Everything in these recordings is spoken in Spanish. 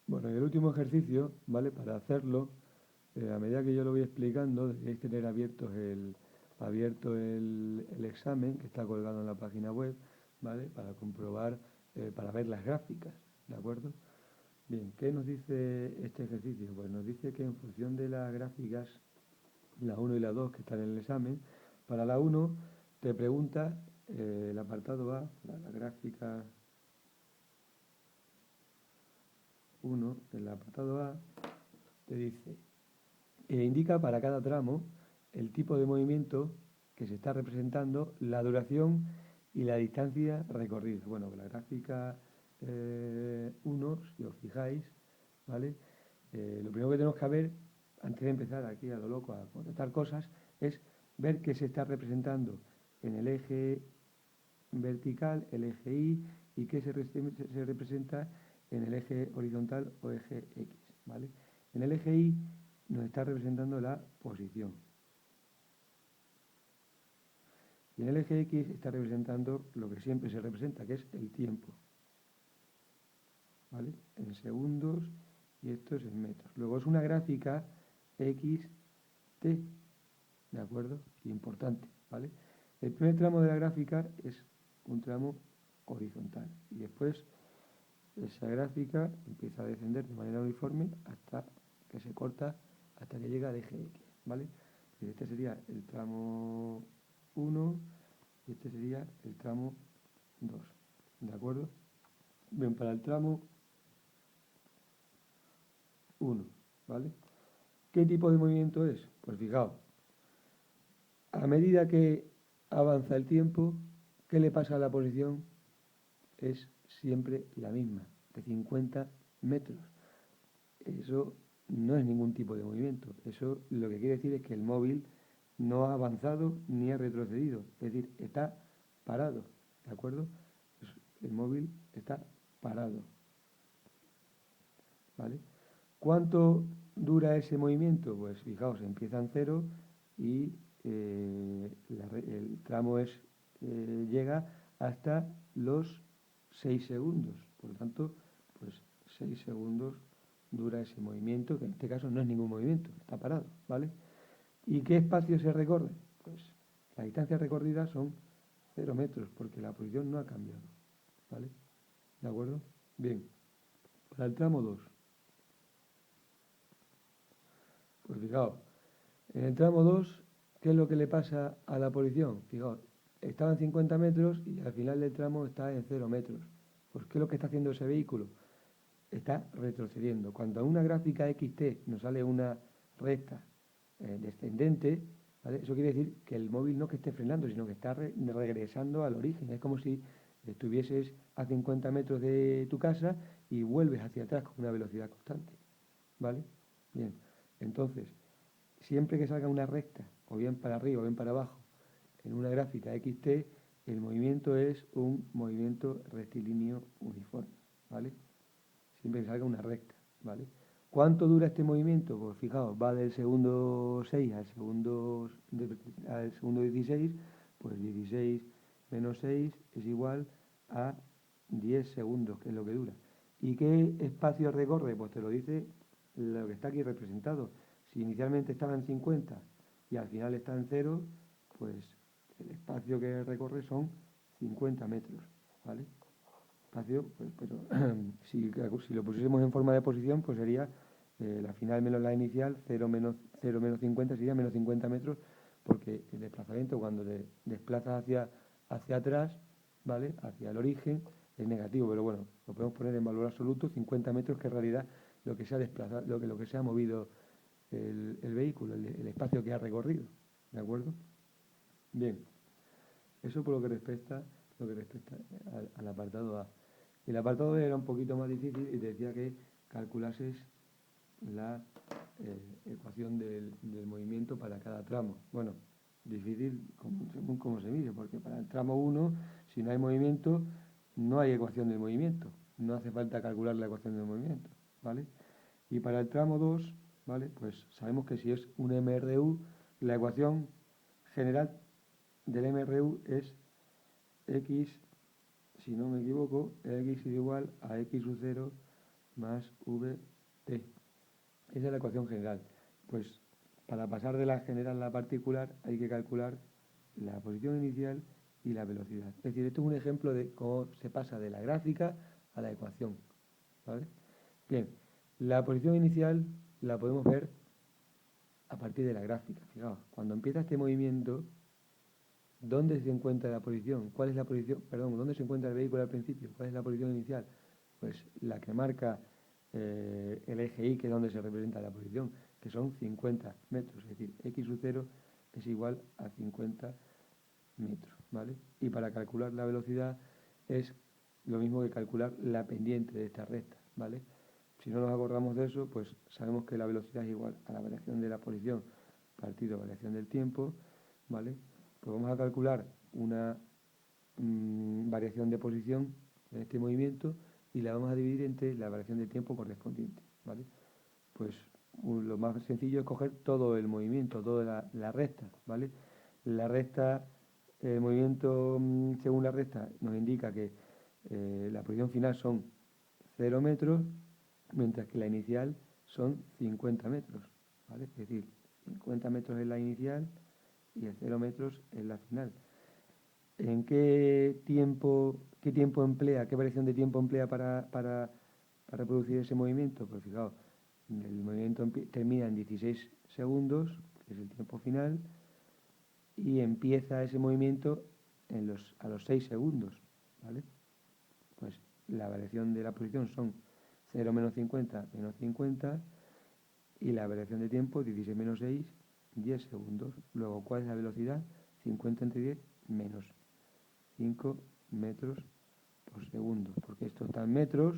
Bueno, y el último ejercicio, ¿vale? Para hacerlo, a medida que yo lo voy explicando, debéis tener abierto el examen que está colgado en la página web, ¿vale? Para comprobar, para ver las gráficas, ¿de acuerdo? Bien, ¿qué nos dice este ejercicio? Pues nos dice que en función de las gráficas, la uno y la 2 que están en el examen, para la uno te pregunta el apartado A, la gráfica uno, el apartado A, te dice, indica para cada tramo el tipo de movimiento que se está representando, la duración y la distancia recorrida. Bueno, la gráfica 1, si os fijáis, ¿vale? Lo primero que tenemos que ver, antes de empezar aquí a lo loco a contestar cosas, es ver qué se está representando en el eje vertical, el eje y qué se representa en el eje horizontal o eje X, ¿vale? En el eje Y nos está representando la posición. Y en el eje X está representando lo que siempre se representa, que es el tiempo, ¿vale? En segundos y esto es en metros. Luego es una gráfica XT, ¿de acuerdo? Importante, ¿vale? El primer tramo de la gráfica es un tramo horizontal y después esa gráfica empieza a descender de manera uniforme hasta que se corta, hasta que llega al eje X, ¿vale? Y este sería el tramo 1 y este sería el tramo 2, ¿de acuerdo? Bien, para el tramo 1, ¿vale? ¿Qué tipo de movimiento es? Pues fijaos, a medida que avanza el tiempo, ¿qué le pasa a la posición? Es siempre la misma, de 50 metros. Eso no es ningún tipo de movimiento. Eso lo que quiere decir es que el móvil no ha avanzado ni ha retrocedido. Es decir, está parado. ¿De acuerdo? El móvil está parado. ¿Vale? ¿Cuánto dura ese movimiento? Pues fijaos, empieza en cero y el tramo llega hasta los 6 segundos. Por lo tanto, pues 6 segundos dura ese movimiento, que en este caso no es ningún movimiento, está parado, ¿vale? ¿Y qué espacio se recorre? Pues la distancia recorrida son 0 metros, porque la posición no ha cambiado, ¿vale? ¿De acuerdo? Bien, para el tramo 2, pues fijaos, en el tramo 2, ¿qué es lo que le pasa a la posición? Fijaos, estaba en 50 metros y al final del tramo está en 0 metros. Pues ¿qué es lo que está haciendo ese vehículo? Está retrocediendo. Cuando a una gráfica XT nos sale una recta descendente, ¿vale? Eso quiere decir que el móvil no que esté frenando, sino que está regresando al origen. Es como si estuvieses a 50 metros de tu casa y vuelves hacia atrás con una velocidad constante, ¿vale? Bien, entonces, siempre que salga una recta, o bien para arriba o bien para abajo, en una gráfica XT, el movimiento es un movimiento rectilíneo uniforme, ¿vale? Siempre que salga una recta, ¿vale? ¿Cuánto dura este movimiento? Pues fijaos, va del segundo 6 al segundo 16, pues 16 menos 6 es igual a 10 segundos, que es lo que dura. ¿Y qué espacio recorre? Pues te lo dice lo que está aquí representado. Si inicialmente estaba en 50 y al final está en 0, pues el espacio que recorre son 50 metros, ¿vale? Espacio, pues, pero si lo pusiésemos en forma de posición, pues sería la final menos la inicial, 0 menos 50 sería menos 50 metros, porque el desplazamiento cuando te desplazas hacia atrás, ¿vale? Hacia el origen, es negativo, pero bueno, lo podemos poner en valor absoluto, 50 metros, que en realidad lo que se ha desplazado, lo que se ha movido el vehículo, el espacio que ha recorrido, ¿de acuerdo? Bien, eso por lo que respecta al apartado A. El apartado B era un poquito más difícil y te decía que calculases la ecuación del movimiento para cada tramo. Bueno, difícil según cómo se mire, porque para el tramo 1, si no hay movimiento, no hay ecuación del movimiento. No hace falta calcular la ecuación del movimiento, ¿vale? Y para el tramo 2, ¿vale? Pues sabemos que si es un MRU, la ecuación general del MRU es X, si no me equivoco, X es igual a X sub 0 más vt. Esa es la ecuación general. Pues para pasar de la general a la particular hay que calcular la posición inicial y la velocidad. Es decir, esto es un ejemplo de cómo se pasa de la gráfica a la ecuación, ¿vale? Bien, la posición inicial la podemos ver a partir de la gráfica. Fijaos, cuando empieza este movimiento, ¿dónde se encuentra la posición? ¿Cuál es la posición? Perdón, ¿dónde se encuentra el vehículo al principio? ¿Cuál es la posición inicial? Pues la que marca el eje Y, que es donde se representa la posición, que son 50 metros. Es decir, x sub 0 es igual a 50 metros, ¿vale? Y para calcular la velocidad es lo mismo que calcular la pendiente de esta recta, ¿vale? Si no nos acordamos de eso, pues sabemos que la velocidad es igual a la variación de la posición partido variación del tiempo, ¿vale? Pues vamos a calcular una variación de posición en este movimiento y la vamos a dividir entre la variación de tiempo correspondiente, ¿vale? Pues lo más sencillo es coger todo el movimiento, toda la recta, ¿vale? La recta, el movimiento según la recta nos indica que la posición final son 0 metros, mientras que la inicial son 50 metros, ¿vale? Es decir, 50 metros es la inicial y el 0 metros es la final. ¿En qué tiempo emplea, qué variación de tiempo emplea para producir ese movimiento? Pues fijaos, el movimiento termina en 16 segundos, que es el tiempo final, y empieza ese movimiento a los 6 segundos, ¿vale? Pues la variación de la posición son 0 menos 50 menos 50 y la variación de tiempo 16 menos 6, 10 segundos. Luego, ¿cuál es la velocidad? 50 entre 10 menos 5 metros por segundo, porque esto está en metros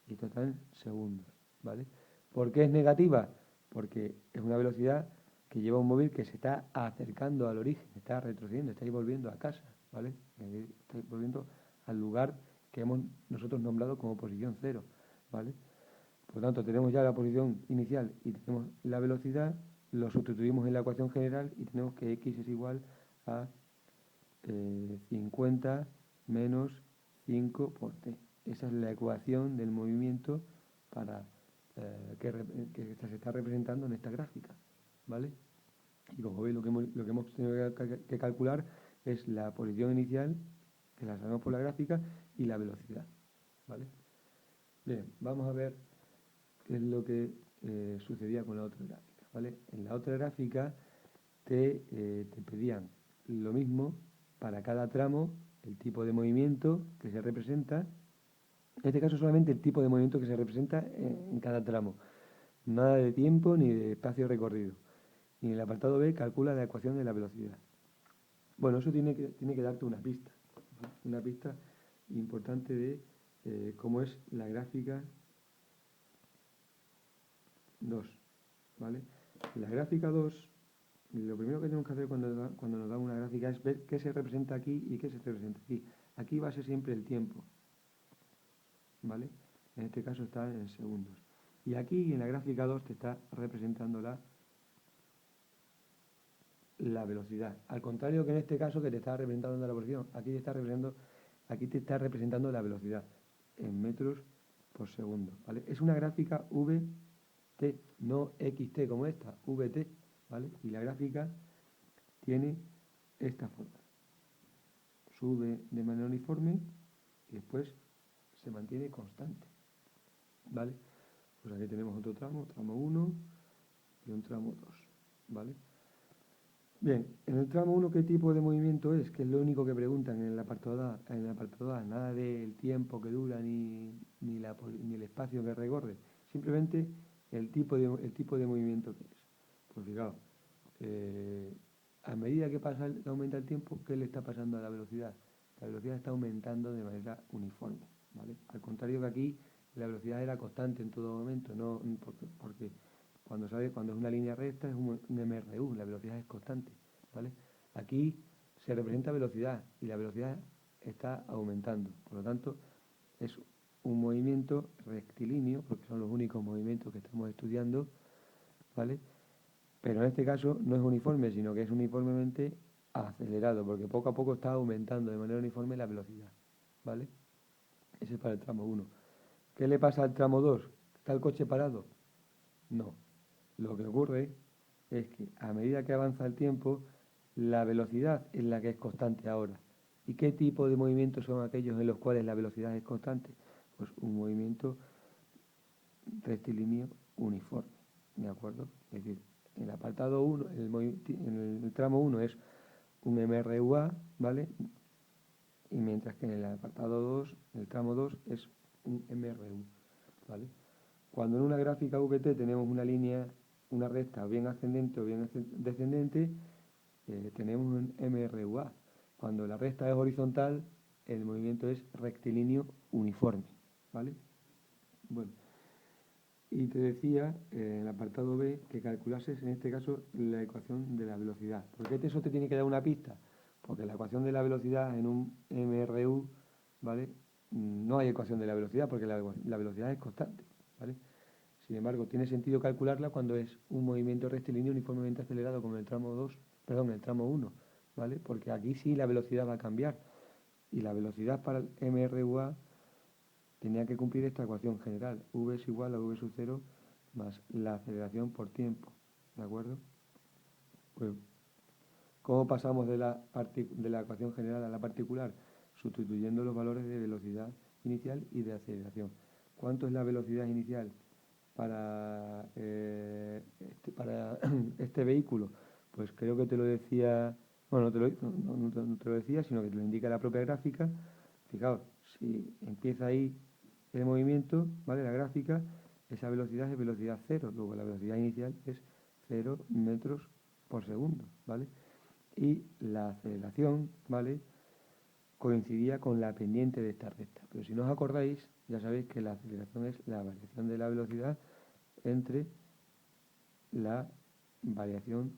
y esto está en segundos, ¿vale? ¿Por qué es negativa? Porque es una velocidad que lleva un móvil que se está acercando al origen, está retrocediendo, estáis volviendo a casa, ¿vale? Estáis volviendo al lugar que hemos nosotros nombrado como posición cero, ¿vale? Por lo tanto, tenemos ya la posición inicial y tenemos la velocidad, lo sustituimos en la ecuación general y tenemos que x es igual a 50 menos 5 por t. Esa es la ecuación del movimiento para, que se está representando en esta gráfica, ¿vale? Y como veis, lo que hemos tenido que calcular es la posición inicial, que la sabemos por la gráfica, y la velocidad, ¿vale? Bien, vamos a ver qué es lo que sucedía con la otra gráfica, ¿vale? En la otra gráfica te pedían lo mismo para cada tramo, el tipo de movimiento que se representa, en este caso solamente el tipo de movimiento que se representa en cada tramo, nada de tiempo ni de espacio recorrido. Y en el apartado B calcula la ecuación de la velocidad. Bueno, eso tiene que darte una pista, ¿vale? Una pista importante de cómo es la gráfica 2, ¿vale? La gráfica 2, lo primero que tenemos que hacer cuando nos da una gráfica es ver qué se representa aquí y qué se representa aquí. Aquí va a ser siempre el tiempo, ¿vale? En este caso está en segundos. Y aquí en la gráfica 2 te está representando la velocidad. Al contrario que en este caso que te está representando la posición, aquí te está representando la velocidad en metros por segundo, ¿vale? Es una gráfica VT, no XT como esta, VT, ¿vale? Y la gráfica tiene esta forma. Sube de manera uniforme y después se mantiene constante, ¿vale? Pues aquí tenemos otro tramo, tramo 1 y un tramo 2, ¿vale? Bien, en el tramo 1, ¿qué tipo de movimiento es? Que es lo único que preguntan en el apartado A, nada del tiempo que dura ni el espacio que recorre, simplemente el tipo de movimiento que es. Pues fijaos, a medida que que aumenta el tiempo, ¿qué le está pasando a la velocidad? La velocidad está aumentando de manera uniforme, ¿vale? Al contrario que aquí, la velocidad era constante en todo momento, no porque cuando es una línea recta es un MRU, la velocidad es constante, ¿vale? Aquí se representa velocidad y la velocidad está aumentando, por lo tanto es un movimiento rectilíneo, porque son los únicos movimientos que estamos estudiando, ¿vale? Pero en este caso no es uniforme, sino que es uniformemente acelerado, porque poco a poco está aumentando de manera uniforme la velocidad, ¿vale? Ese es para el tramo 1. ¿Qué le pasa al tramo 2? ¿Está el coche parado? No. Lo que ocurre es que a medida que avanza el tiempo, la velocidad es la que es constante ahora. ¿Y qué tipo de movimientos son aquellos en los cuales la velocidad es constante? Pues un movimiento rectilíneo uniforme, ¿de acuerdo? Es decir, el apartado 1, en el tramo 1 es un MRUA, ¿vale? Y mientras que en el apartado 2, el tramo 2, es un MRU, ¿vale? Cuando en una gráfica VT tenemos una línea, una recta bien ascendente o bien descendente, tenemos un MRUA. Cuando la recta es horizontal, el movimiento es rectilíneo uniforme, ¿vale? Bueno, y te decía en el apartado B que calculases en este caso la ecuación de la velocidad. ¿Por qué eso te tiene que dar una pista? Porque la ecuación de la velocidad en un MRU, ¿vale? No hay ecuación de la velocidad porque la velocidad es constante, ¿vale? Sin embargo, tiene sentido calcularla cuando es un movimiento rectilíneo uniformemente acelerado como en el tramo 2, perdón, el tramo 1, ¿vale? Porque aquí sí la velocidad va a cambiar y la velocidad para el MRUA tenía que cumplir esta ecuación general. V es igual a V sub 0 más la aceleración por tiempo. ¿De acuerdo? Pues, ¿cómo pasamos de la ecuación general a la particular? Sustituyendo los valores de velocidad inicial y de aceleración. ¿Cuánto es la velocidad inicial para este vehículo? Pues creo que te lo decía, bueno, no te lo decía, sino que te lo indica la propia gráfica. Fijaos, si empieza ahí el movimiento, ¿vale? La gráfica, esa velocidad es velocidad cero, luego la velocidad inicial es 0 metros por segundo, ¿vale? Y la aceleración, ¿vale? Coincidía con la pendiente de esta recta. Pero si no os acordáis, ya sabéis que la aceleración es la variación de la velocidad entre la variación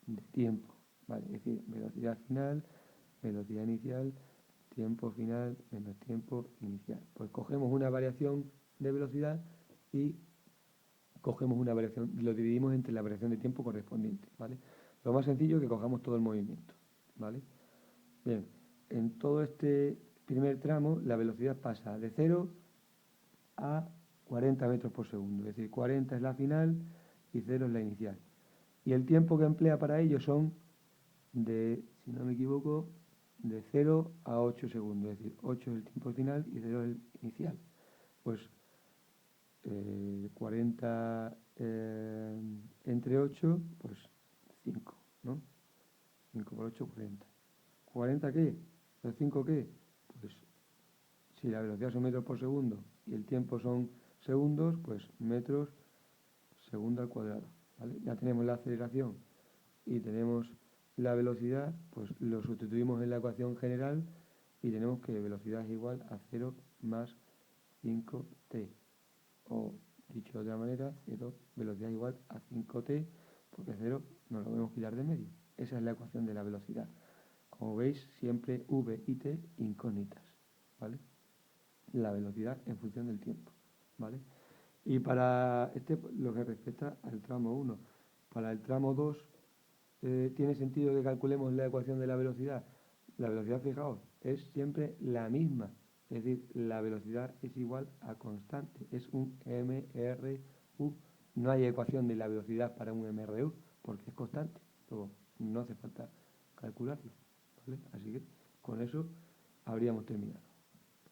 de tiempo, ¿vale? Es decir, velocidad final, velocidad inicial, tiempo final menos tiempo inicial. Pues cogemos una variación de velocidad y cogemos una variación, lo dividimos entre la variación de tiempo correspondiente, ¿vale? Lo más sencillo es que cojamos todo el movimiento, ¿vale? Bien, en todo este primer tramo la velocidad pasa de 0 a 40 metros por segundo, es decir, 40 es la final y 0 es la inicial. Y el tiempo que emplea para ello son si no me equivoco, de 0 a 8 segundos, es decir, 8 es el tiempo final y 0 es el inicial. Pues 40 entre 8, pues 5, ¿no? 5 por 8, 40. ¿40 qué? ¿Los 5 qué? Pues si la velocidad son metros por segundo y el tiempo son segundos, pues metros segundo al cuadrado, ¿vale? Ya tenemos la aceleración y tenemos la velocidad, pues lo sustituimos en la ecuación general y tenemos que velocidad es igual a 0 más 5t. O dicho de otra manera, 0, velocidad es igual a 5t, porque 0 no lo podemos quitar de medio. Esa es la ecuación de la velocidad. Como veis, siempre v y t incógnitas, ¿vale? La velocidad en función del tiempo, ¿vale? Y para lo que respecta al tramo 1, para el tramo 2, ¿tiene sentido que calculemos la ecuación de la velocidad? La velocidad, fijaos, es siempre la misma, es decir, la velocidad es igual a constante, es un MRU. No hay ecuación de la velocidad para un MRU porque es constante, luego no hace falta calcularlo, ¿vale? Así que con eso habríamos terminado.